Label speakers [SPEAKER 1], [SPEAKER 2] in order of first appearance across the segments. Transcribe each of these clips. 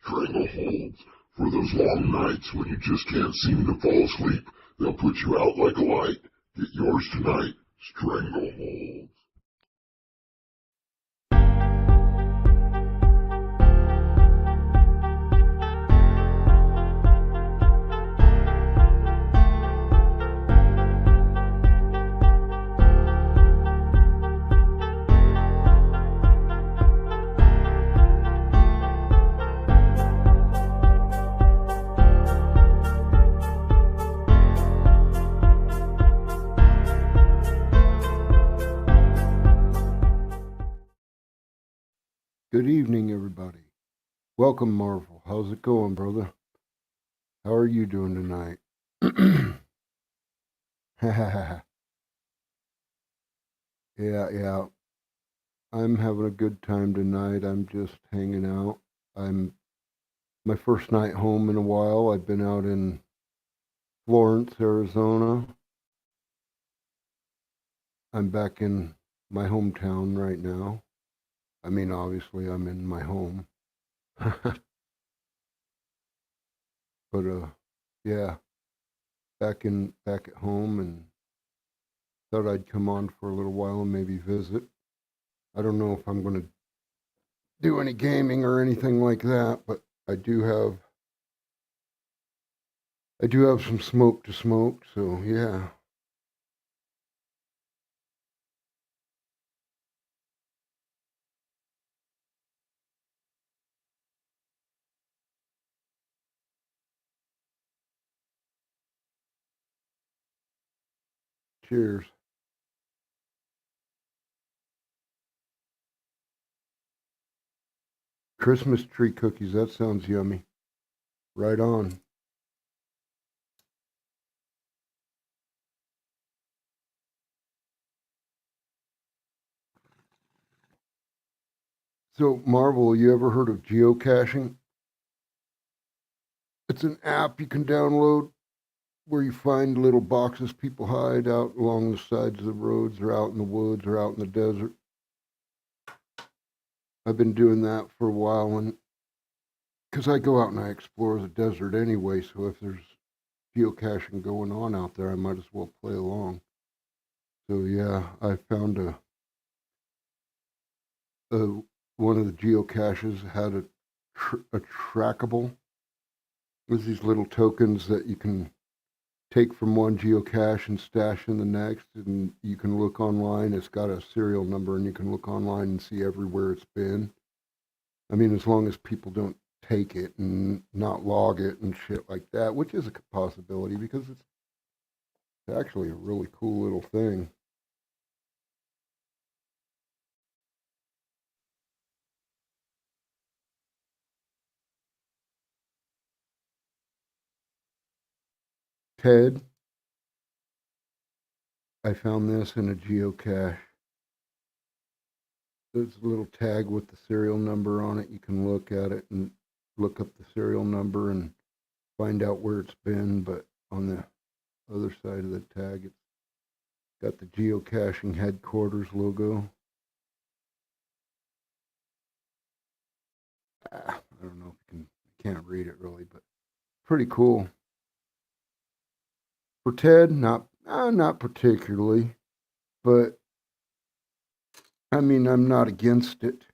[SPEAKER 1] Strangleholds. For those long nights when you just can't seem to fall asleep, they'll put you out like a light. Get yours tonight. Strangleholds.
[SPEAKER 2] Good evening, everybody. Welcome, Marvel. How's it going, brother? How are you doing tonight? Yeah. I'm having a good time tonight. I'm just hanging out. I'm my first night home in a while. I've been out in Florence, Arizona. I'm back in my hometown right now. I mean, obviously, I'm in my home. But yeah, back at home, and thought I'd come on for a little while and maybe visit. I don't know if I'm going to do any gaming or anything like that, but I do have some smoke to smoke, so yeah. Cheers. Christmas tree cookies, that sounds yummy. Right on. So, Marvel, you ever heard of geocaching? It's an app you can download where you find little boxes people hide out along the sides of the roads or out in the woods or out in the desert. I've been doing that for a while, and because I go out and I explore the desert anyway, so if there's geocaching going on out there, I might as well play along. So yeah, I found a one of the geocaches had a trackable. There's these little tokens that you can take from one geocache and stash in the next, and you can look online. It's got a serial number, and you can look online and see everywhere it's been. I mean, as long as people don't take it and not log it and shit like that, which is a possibility because it's actually a really cool little thing. Ted, I found this in a geocache. There's a little tag with the serial number on it. You can look at it and look up the serial number and find out where it's been. But on the other side of the tag, it's got the geocaching headquarters logo. I don't know if you can't read it really, but pretty cool. For Ted, not particularly, but I mean, I'm not against it.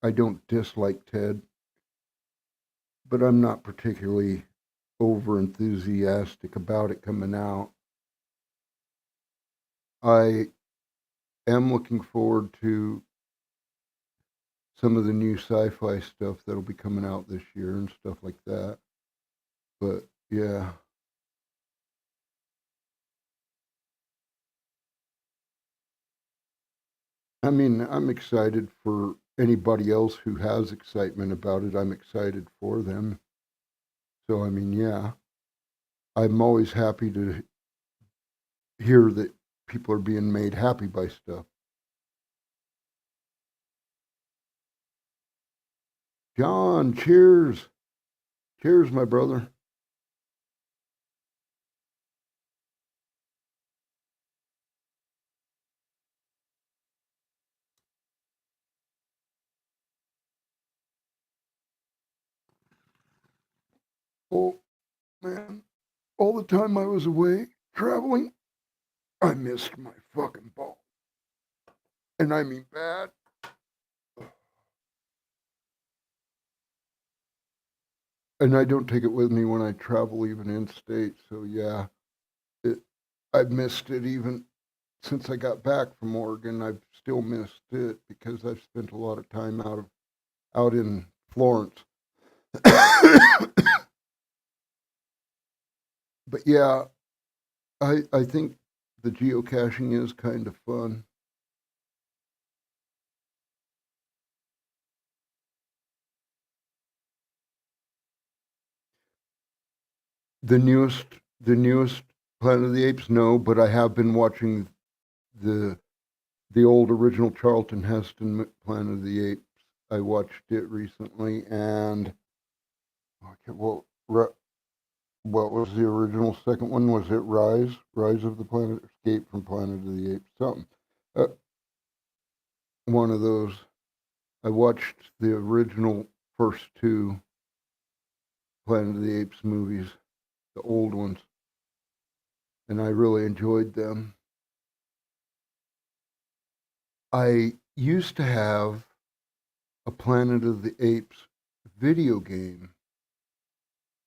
[SPEAKER 2] I don't dislike Ted, but I'm not particularly over enthusiastic about it coming out. I am looking forward to some of the new sci-fi stuff that'll be coming out this year and stuff like that. But yeah, I mean, I'm excited for anybody else who has excitement about it. I'm excited for them. So I mean, yeah, I'm always happy to hear that people are being made happy by stuff. John, cheers. Cheers, my brother. Oh, man. All the time I was away traveling, I missed my fucking ball. And I mean bad. And I don't take it with me when I travel even in state. So yeah, it, I've missed it even since I got back from Oregon. I've still missed it because I've spent a lot of time out in Florence. But yeah, I think the geocaching is kind of fun. The newest the newest Planet of the Apes, no, but I have been watching the the old original Charlton Heston Planet of the Apes. I watched it recently, and okay, what was the original second one? Was it Rise of the Planet, Escape from Planet of the Apes, something? Uh, one of those. I watched the original first two Planet of the Apes movies, the old ones, and I really enjoyed them. I used to have a Planet of the Apes video game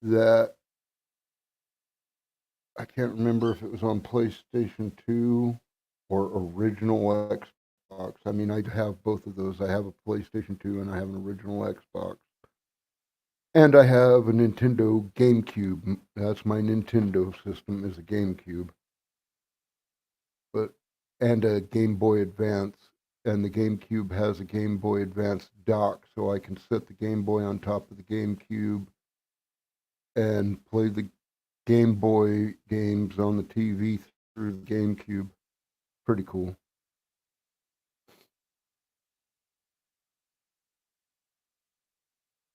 [SPEAKER 2] that I can't remember if it was on PlayStation 2 or original Xbox. I mean, I have both of those. I have a PlayStation 2 and I have an original Xbox. And I have a Nintendo GameCube. That's my Nintendo system is a GameCube. But and a Game Boy Advance. And the GameCube has a Game Boy Advance dock, so I can set the Game Boy on top of the GameCube and play the Game Boy games on the TV through the GameCube. Pretty cool.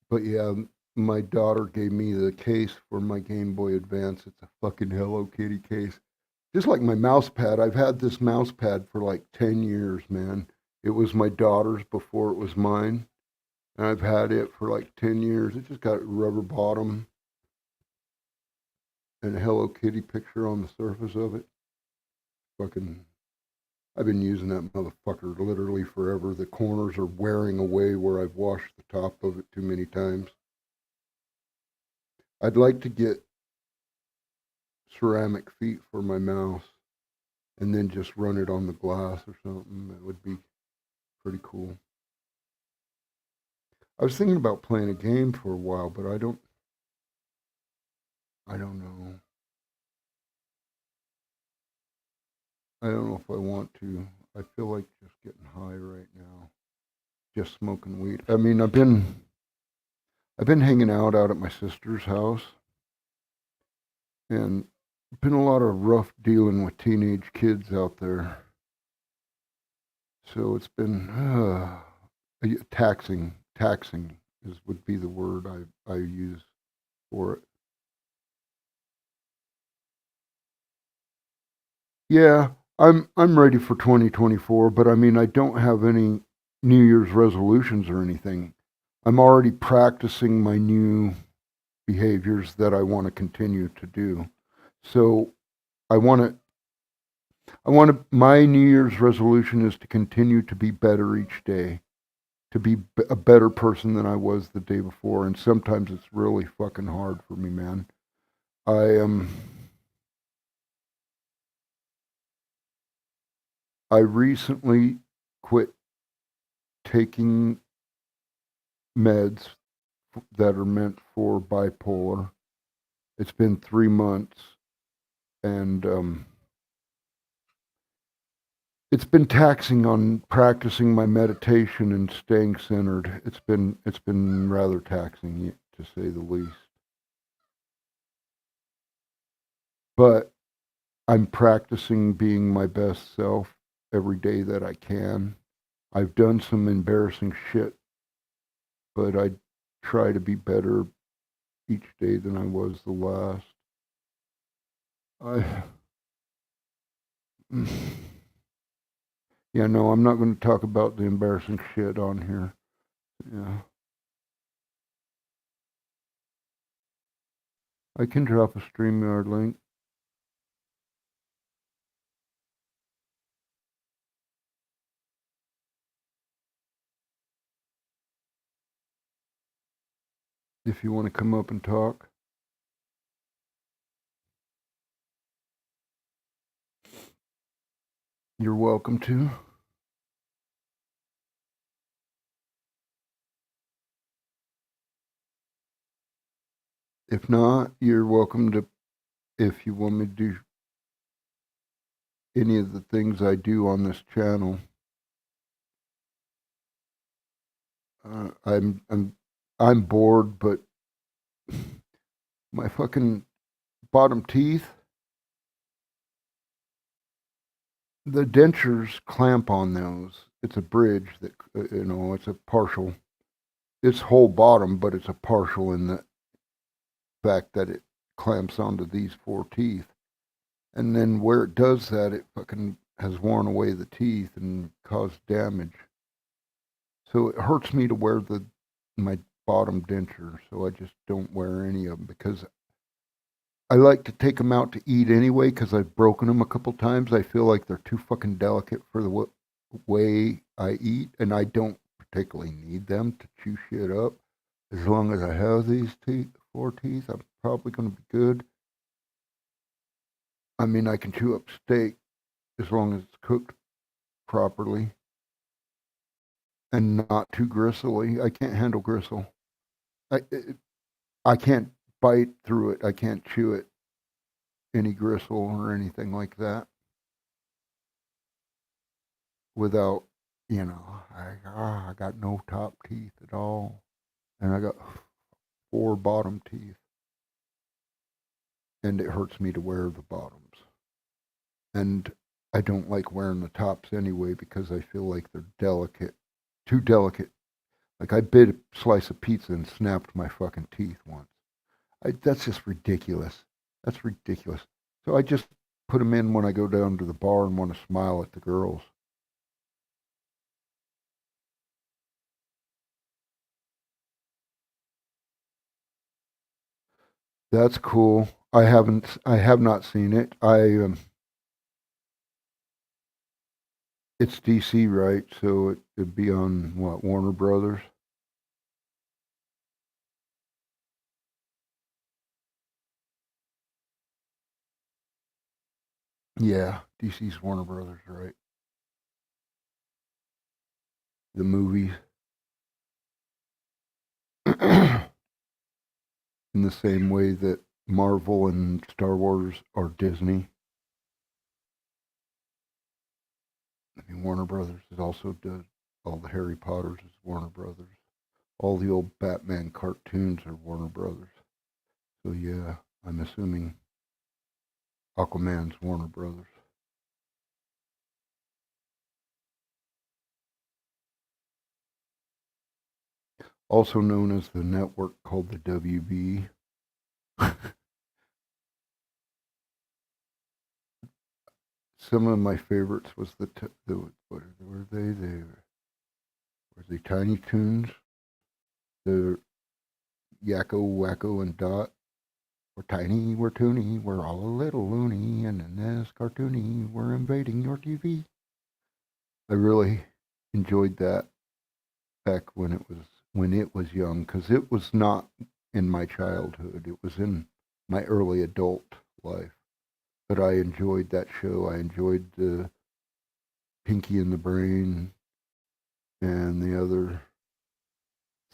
[SPEAKER 2] But yeah, my daughter gave me the case for my Game Boy Advance. It's a fucking Hello Kitty case. Just like my mouse pad. I've had this mouse pad for like 10 years, man. It was my daughter's before it was mine. And I've had it for like 10 years. It just got a rubber bottom and a Hello Kitty picture on the surface of it. Fucking I've been using that motherfucker literally forever. The corners are wearing away where I've washed the top of it too many times. I'd like to get ceramic feet for my mouse and then just run it on the glass or something. That would be pretty cool. I was thinking about playing a game for a while, but I don't know. I don't know if I want to. I feel like just getting high right now. Just smoking weed. I mean, I've been hanging out at my sister's house, and been a lot of rough dealing with teenage kids out there. So it's been taxing. Taxing is would be the word I use for it. Yeah, I'm ready for 2024, but I mean I don't have any New Year's resolutions or anything. I'm already practicing my new behaviors that I want to continue to do. So I want to my New Year's resolution is to continue to be better each day, to be a better person than I was the day before, and sometimes it's really fucking hard for me, man. I I recently quit taking meds that are meant for bipolar. It's been 3 months, and it's been taxing on practicing my meditation and staying centered. It's been rather taxing, to say the least. But I'm practicing being my best self every day that I can. I've done some embarrassing shit, but I try to be better each day than I was the last. I yeah, no, I'm not going to talk about the embarrassing shit on here. Yeah. I can drop a StreamYard link. If you want to come up and talk. You're welcome to. If not, you're welcome to, if you want me to do any of the things I do on this channel. I'm bored, but my fucking bottom teeth, the dentures clamp on those. It's a bridge that it's a partial. It's whole bottom, but it's a partial in the fact that it clamps onto these four teeth. And then where it does that, it fucking has worn away the teeth and caused damage. So it hurts me to wear my bottom denture, so I just don't wear any of them because I like to take them out to eat anyway because I've broken them a couple times. I feel like they're too fucking delicate for the way I eat, and I don't particularly need them to chew shit up. As long as I have these four teeth, I'm probably going to be good. I mean, I can chew up steak as long as it's cooked properly and not too gristly. I can't handle gristle. I can't bite through it. I can't chew it any gristle or anything like that without, I got no top teeth at all, and I got four bottom teeth, and it hurts me to wear the bottoms, and I don't like wearing the tops anyway because I feel like they're delicate, too delicate. Like I bit a slice of pizza and snapped my fucking teeth once. That's just ridiculous. That's ridiculous. So I just put them in when I go down to the bar and want to smile at the girls. That's cool. I have not seen it. It's DC, right? So it'd be on what, Warner Brothers? Yeah, DC's Warner Brothers, right? The movies. In the same way that Marvel and Star Wars are Disney. I mean, Warner Brothers is also does all the Harry Potters is Warner Brothers. All the old Batman cartoons are Warner Brothers. So yeah, I'm assuming Aquaman's Warner Brothers. Also known as the network called the WB. Some of my favorites was what were they? They were the Tiny Toons, the Yakko, Wacko, and Dot. We're tiny, we're toony, we're all a little loony, and in this cartoony, we're invading your TV. I really enjoyed that back when it was young, because it was not in my childhood. It was in my early adult life. But I enjoyed that show. I enjoyed the Pinky and the Brain and the other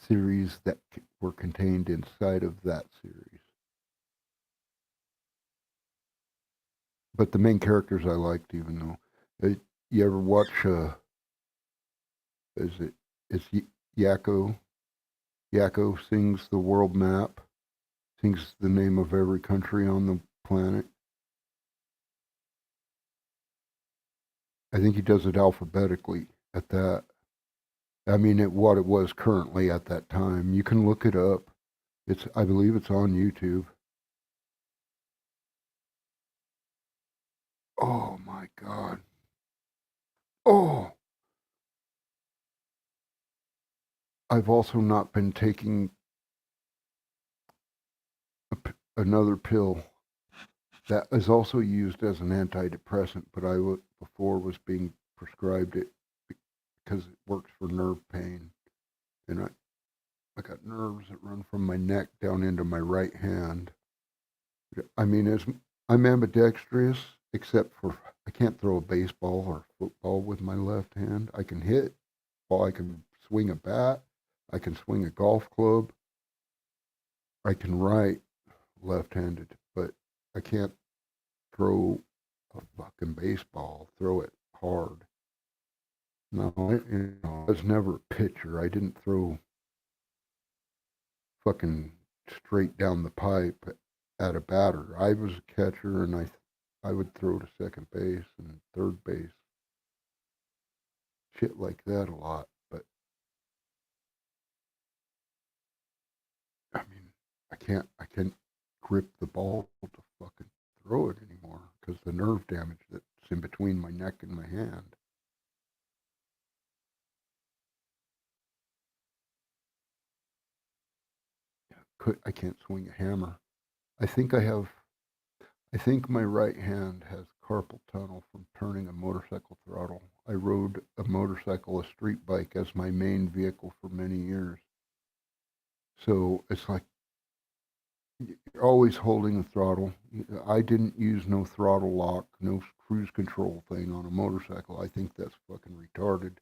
[SPEAKER 2] series that were contained inside of that series. But the main characters I liked, even though you ever watch is it is Yakko? Yakko sings the world map, sings the name of every country on the planet. I think he does it alphabetically at that. I mean, what it was currently at that time. You can look it up. I believe it's on YouTube. Oh my God. Oh, I've also not been taking another pill that is also used as an antidepressant, but before was being prescribed it because it works for nerve pain. And I got nerves that run from my neck down into my right hand. I mean, I'm ambidextrous, except for I can't throw a baseball or football with my left hand. I can hit, or I can swing a bat, I can swing a golf club, I can write left-handed, but I can't throw a fucking baseball, throw it hard. No, I was never a pitcher. I didn't throw fucking straight down the pipe at a batter. I was a catcher, and I would throw to second base and third base, shit like that a lot. But I mean, I can't grip the ball to fucking throw it anymore because the nerve damage that's in between my neck and my hand. I can't swing a hammer. I think I have. I think my right hand has carpal tunnel from turning a motorcycle throttle. I rode a motorcycle, a street bike, as my main vehicle for many years. So it's like you're always holding the throttle. I didn't use no throttle lock, no cruise control thing on a motorcycle. I think that's fucking retarded.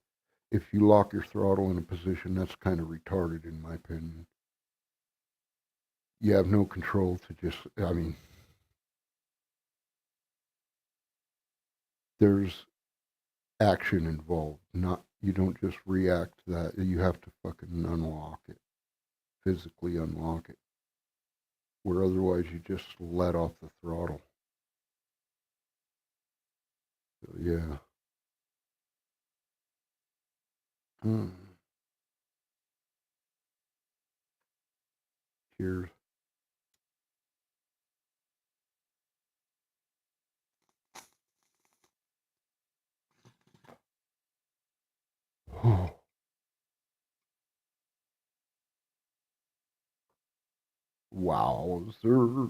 [SPEAKER 2] If you lock your throttle in a position, that's kind of retarded in my opinion. You have no control to just, I mean, there's action involved. Not you don't just react to that. You have to fucking unlock it, physically unlock it. Where otherwise you just let off the throttle. So yeah. Mm. Cheers. Wowzer.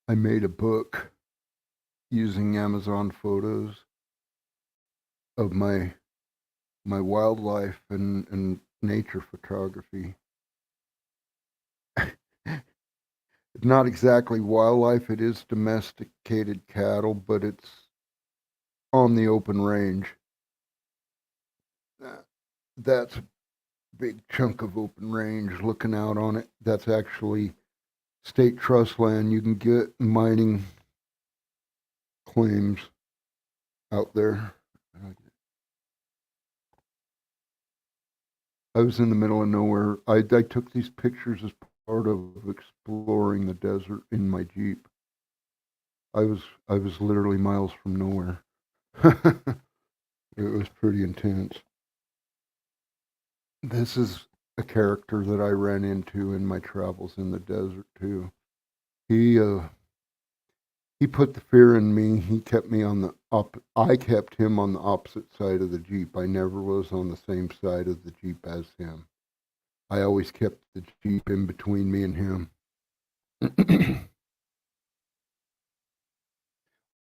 [SPEAKER 2] I made a book using Amazon photos of my wildlife and nature photography. It's not exactly wildlife, it is domesticated cattle, but it's on the open range. That's a big chunk of open range looking out on it. That's actually state trust land. You can get mining claims out there. I was in the middle of nowhere. I took these pictures as part of exploring the desert in my Jeep. I was literally miles from nowhere. It was pretty intense. This is a character that I ran into in my travels in the desert too. He he put the fear in me. He kept me on the I kept him on the opposite side of the Jeep. I never was on the same side of the Jeep as him. I always kept the Jeep in between me and him.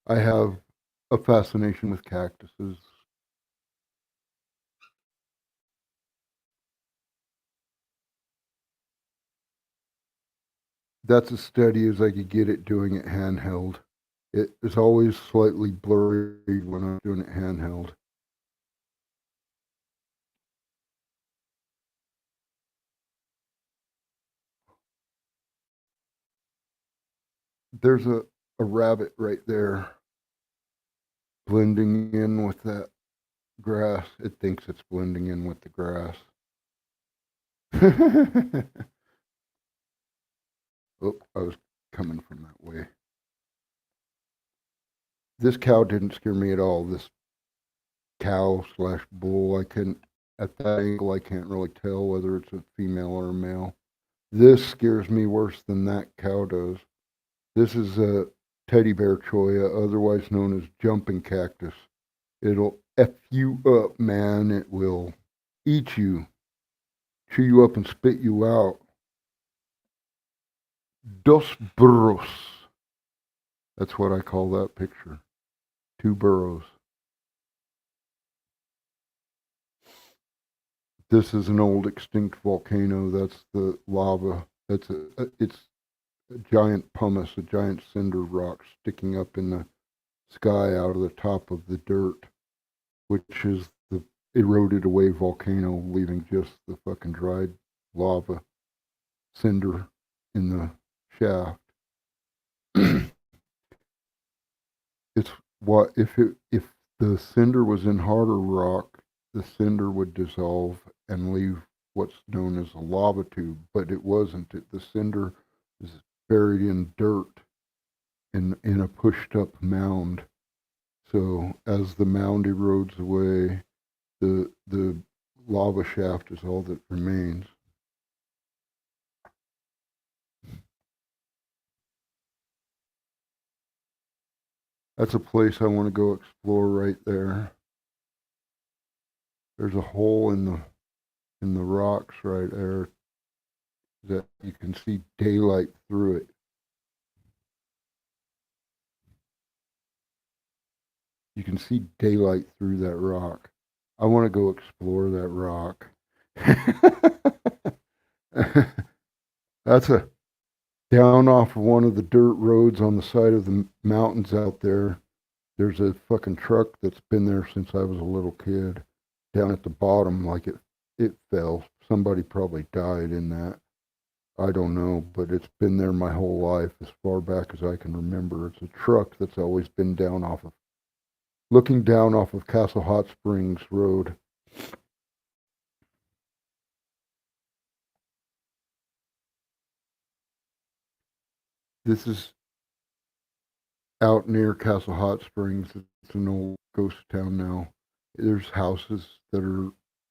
[SPEAKER 2] I have a fascination with cactuses. That's as steady as I could get it doing it handheld. It is always slightly blurry when I'm doing it handheld. There's a rabbit right there blending in with that grass. It thinks it's blending in with the grass. Oh, I was coming from that way. This cow didn't scare me at all. This cow slash bull, I couldn't, at that angle, I can't really tell whether it's a female or a male. This scares me worse than that cow does. This is a teddy bear cholla, otherwise known as jumping cactus. It'll F you up, man. It will eat you, chew you up, and spit you out. Dos burros. That's what I call that picture. 2 burros. This is an old extinct volcano. That's the lava. It's a giant pumice, a giant cinder rock sticking up in the sky out of the top of the dirt, which is the eroded away volcano, leaving just the fucking dried lava cinder in the shaft. It's what if the cinder was in harder rock, the cinder would dissolve and leave what's known as a lava tube, but it wasn't. The cinder is buried in dirt in a pushed up mound. So as the mound erodes away, the lava shaft is all that remains. That's a place I want to go explore right there. There's a hole in the rocks right there that you can see daylight through it. You can see daylight through that rock. I want to go explore that rock. That's a down off of one of the dirt roads on the side of the mountains out there. There's a fucking truck that's been there since I was a little kid. Down at the bottom, like it fell. Somebody probably died in that. I don't know, but it's been there my whole life, as far back as I can remember. It's a truck that's always been looking down off of Castle Hot Springs Road. This is out near Castle Hot Springs. It's an old ghost town now. There's houses that are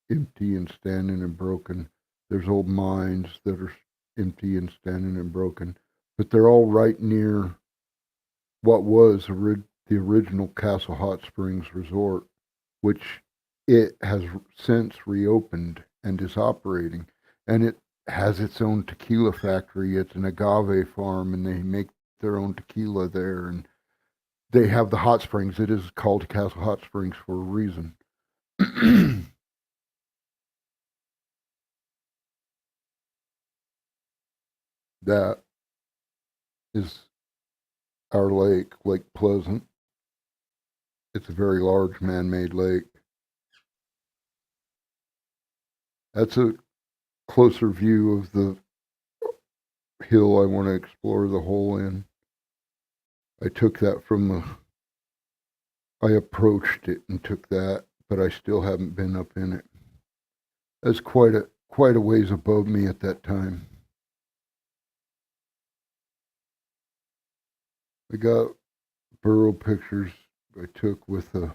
[SPEAKER 2] empty and standing and broken. There's old mines that are empty and standing and broken. But they're all right near what was the original Castle Hot Springs Resort, which it has since reopened and is operating. And it has its own tequila factory. It's an agave farm, and they make their own tequila there. And they have the hot springs. It is called Castle Hot Springs for a reason. That is our lake, Lake Pleasant. It's a very large man-made lake. That's a closer view of the hill I want to explore the hole in. I took that I approached it and took that, but I still haven't been up in it. That's quite a ways above me at that time. I got burrow pictures I took with a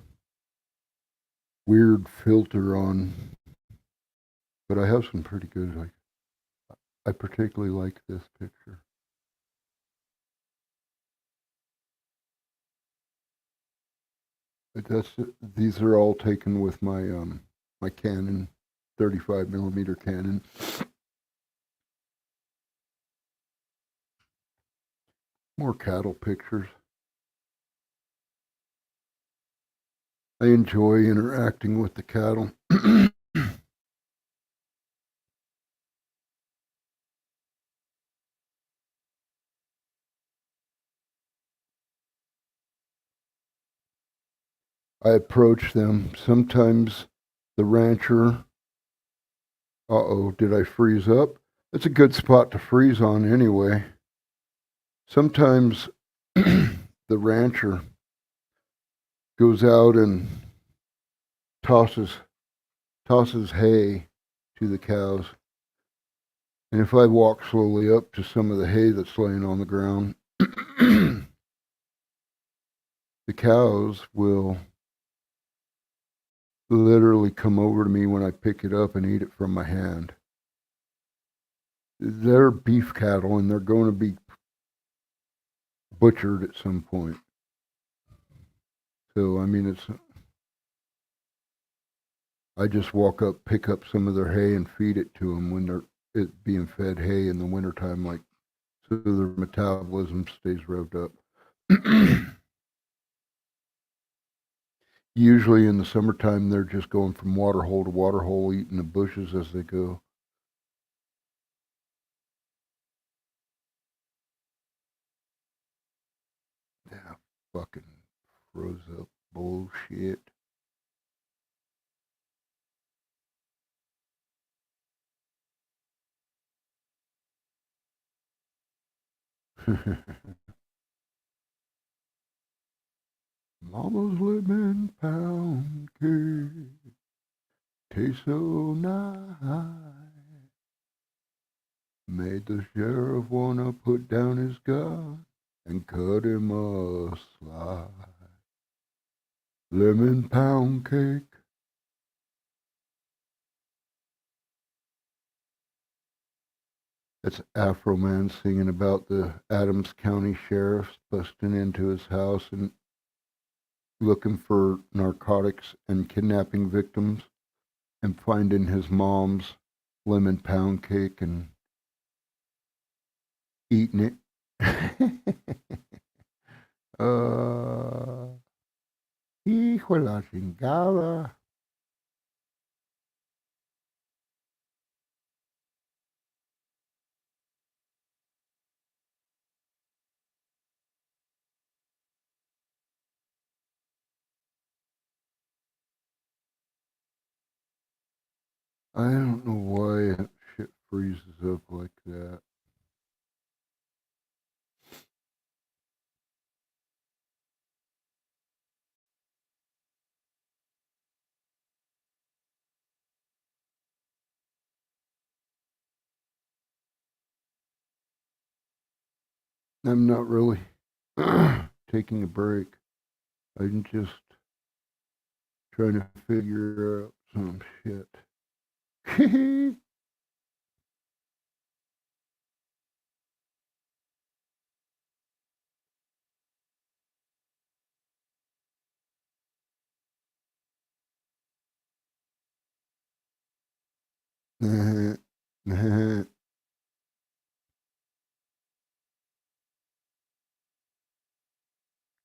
[SPEAKER 2] weird filter on, but I have some pretty good. I particularly like this picture. But these are all taken with my Canon, 35 millimeter Canon. More cattle pictures. I enjoy interacting with the cattle. I approach them. Sometimes the rancher, did I freeze up? It's a good spot to freeze on anyway. Sometimes the rancher goes out and tosses hay to the cows. And if I walk slowly up to some of the hay that's laying on the ground, the cows will literally come over to me when I pick it up and eat it from my hand. They're beef cattle and they're going to be butchered at some point. So, I mean, I just walk up, pick up some of their hay and feed it to them when it being fed hay in the wintertime, like, so their metabolism stays revved up. Usually in the summertime, they're just going from water hole to water hole, eating the bushes as they go. Yeah, fucking froze up bullshit. Mama's lemon pound cake tastes so nice. Made the sheriff wanna put down his gun and cut him a slice. Lemon pound cake. That's Afro Man singing about the Adams County sheriff busting into his house and looking for narcotics and kidnapping victims and finding his mom's lemon pound cake and eating it. Hijo de la chingada. I don't know why shit freezes up like that. I'm not really taking a break. I'm just trying to figure out some shit.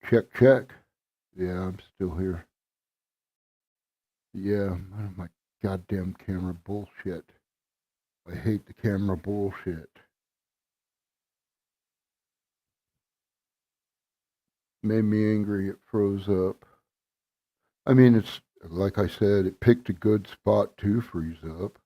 [SPEAKER 2] Check, check. Yeah, I'm still here. Yeah, my goddamn camera bullshit. I hate the camera bullshit. Made me angry. It froze up. I mean, it's like I said, it picked a good spot to freeze up.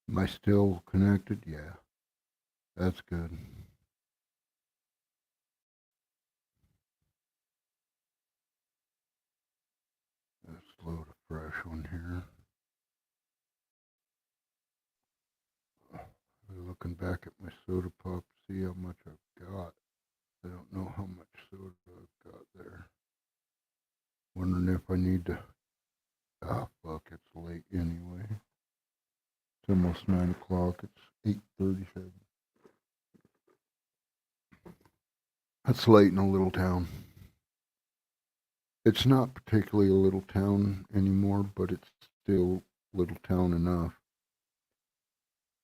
[SPEAKER 2] Am I still connected? Yeah, that's good. one here. Looking back at my soda pop, see how much I've got. I don't know how much soda I've got there. Wondering if I need to. Ah, fuck, it's late anyway. It's almost 9 o'clock. It's 8:37. That's late in a little town. It's not particularly a little town anymore, but it's still little town enough.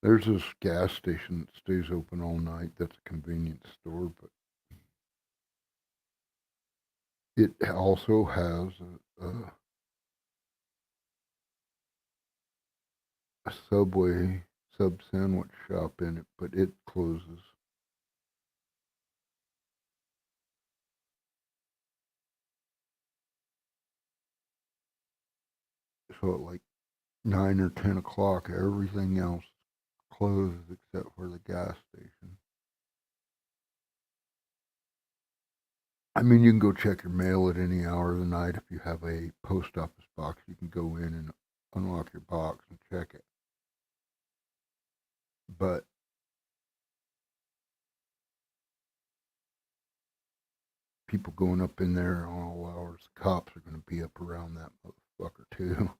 [SPEAKER 2] There's this gas station that stays open all night. That's a convenience store, but it also has a Subway sub sandwich shop in it, but it closes. So at like 9 or 10 o'clock, everything else closes except for the gas station. I mean, you can go check your mail at any hour of the night. If you have a post office box, you can go in and unlock your box and check it. But people going up in there on all hours, the cops are going to be up around that motherfucker too.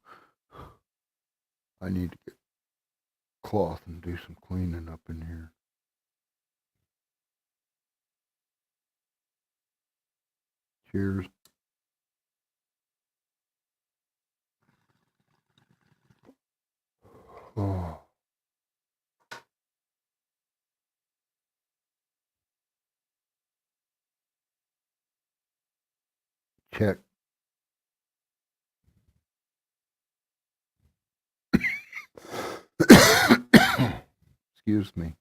[SPEAKER 2] I need to get cloth and do some cleaning up in here. Cheers. Oh. Check. Excuse me.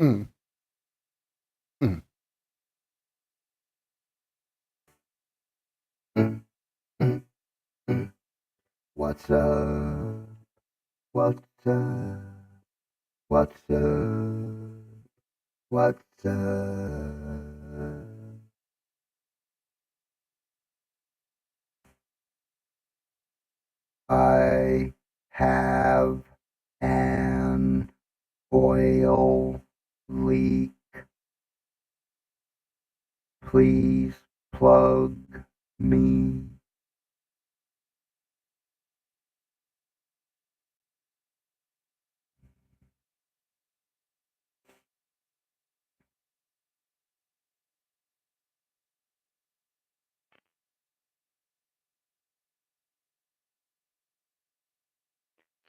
[SPEAKER 2] Mm. Mm. Mm. Mm. Mm. What's up? What's up? What's up? What's up? I have an oil leak. Please plug me.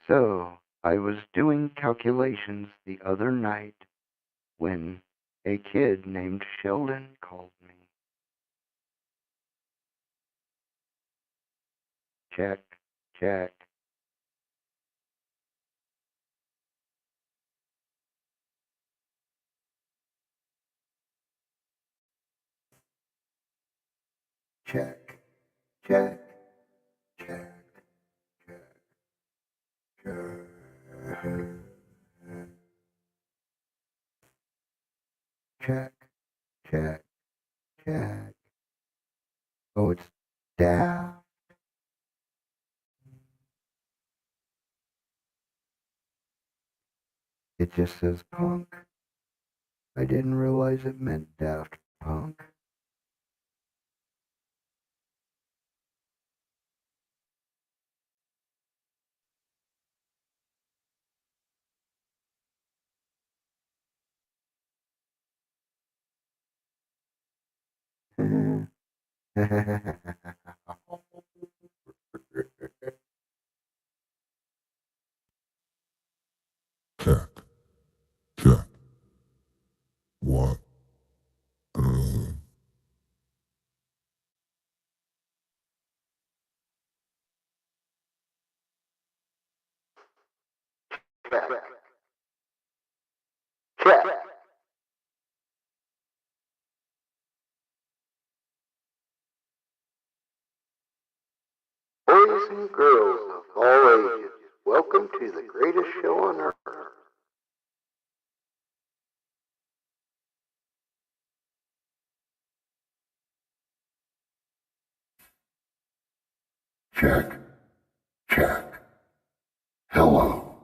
[SPEAKER 2] So, I was doing calculations the other night when a kid named Sheldon called me. Check, check. Check, check, check, check, check. Check, check, check. Oh, it's daft. It just says punk. I didn't realize it meant Daft Punk.
[SPEAKER 1] Check, check. What?
[SPEAKER 3] Check, check. Boys and girls of all ages, welcome to the greatest show on earth.
[SPEAKER 1] Check, check. Hello.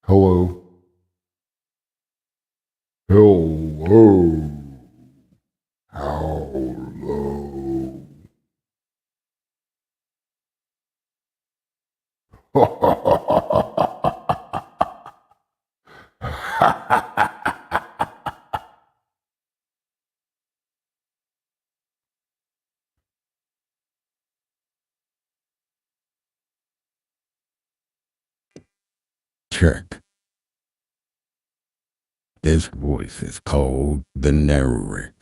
[SPEAKER 2] Hello. Hello. Hello.
[SPEAKER 4] Check. This voice is called the Narrick.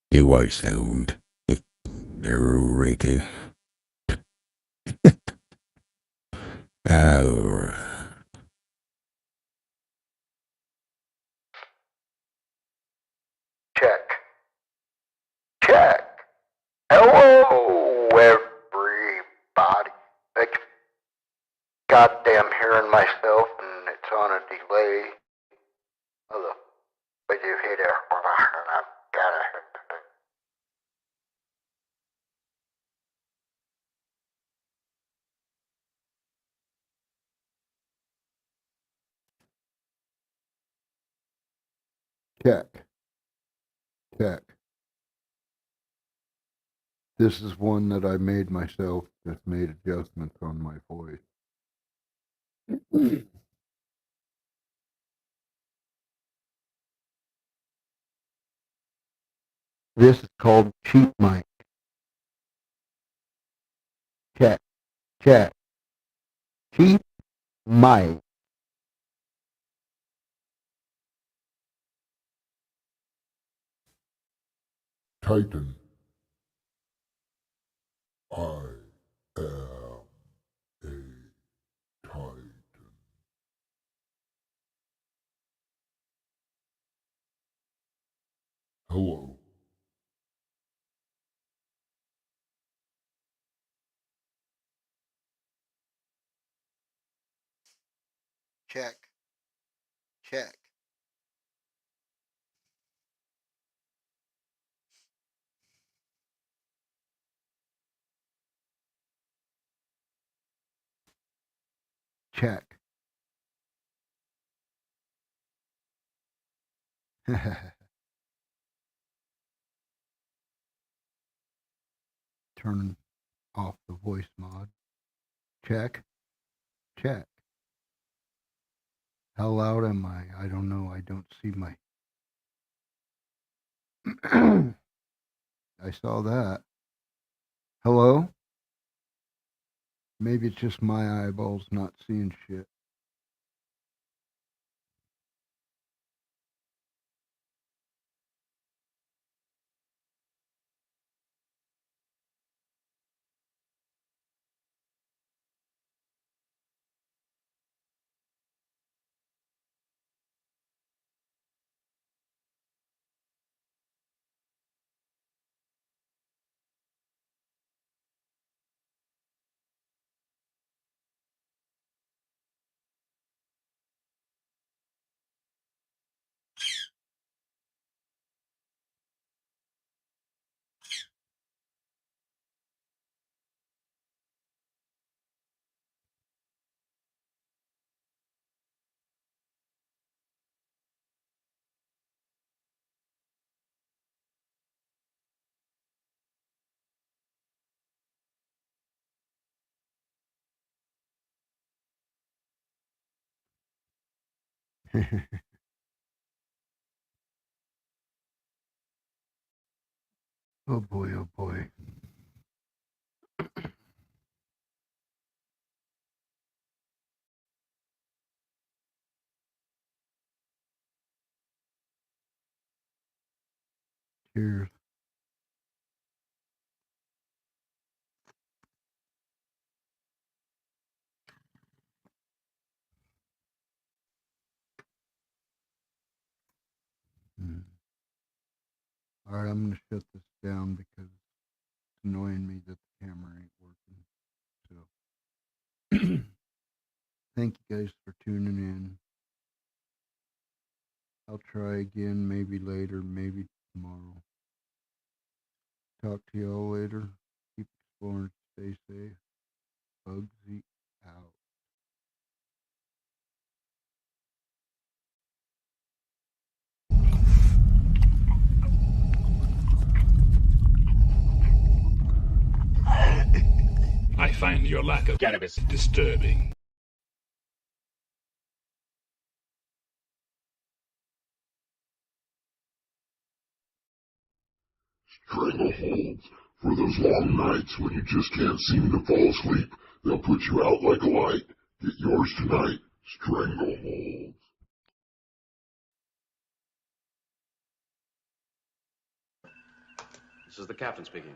[SPEAKER 4] Do I sound narrated? Oh,
[SPEAKER 3] Check. Check. Hello, everybody. Like, goddamn hearing myself and it's on a delay. Hello. But you hit it. I've got it.
[SPEAKER 2] Check. Check. This is one that I made myself, just made adjustments on my voice. This is called cheap mic. Check. Check. Cheap mic.
[SPEAKER 1] Titan. I am a Titan. Hello.
[SPEAKER 3] Check. Check.
[SPEAKER 2] Check. Turn off the voice mod. Check. Check. How loud am I? I don't know. I don't see my. I saw that. Hello? Maybe it's just my eyeballs not seeing shit. Oh boy, oh boy. Cheers. Mm. All right, I'm going to shut this down because annoying me that the camera ain't working. So, thank you guys for tuning in. I'll try again, maybe later, maybe tomorrow. Talk to y'all later. Keep exploring. Stay safe. Bugsy out.
[SPEAKER 4] I find your lack of cannabis disturbing.
[SPEAKER 1] Strangleholds. For those long nights when you just can't seem to fall asleep, they'll put you out like a light. Get yours tonight. Strangleholds.
[SPEAKER 5] This is the captain speaking.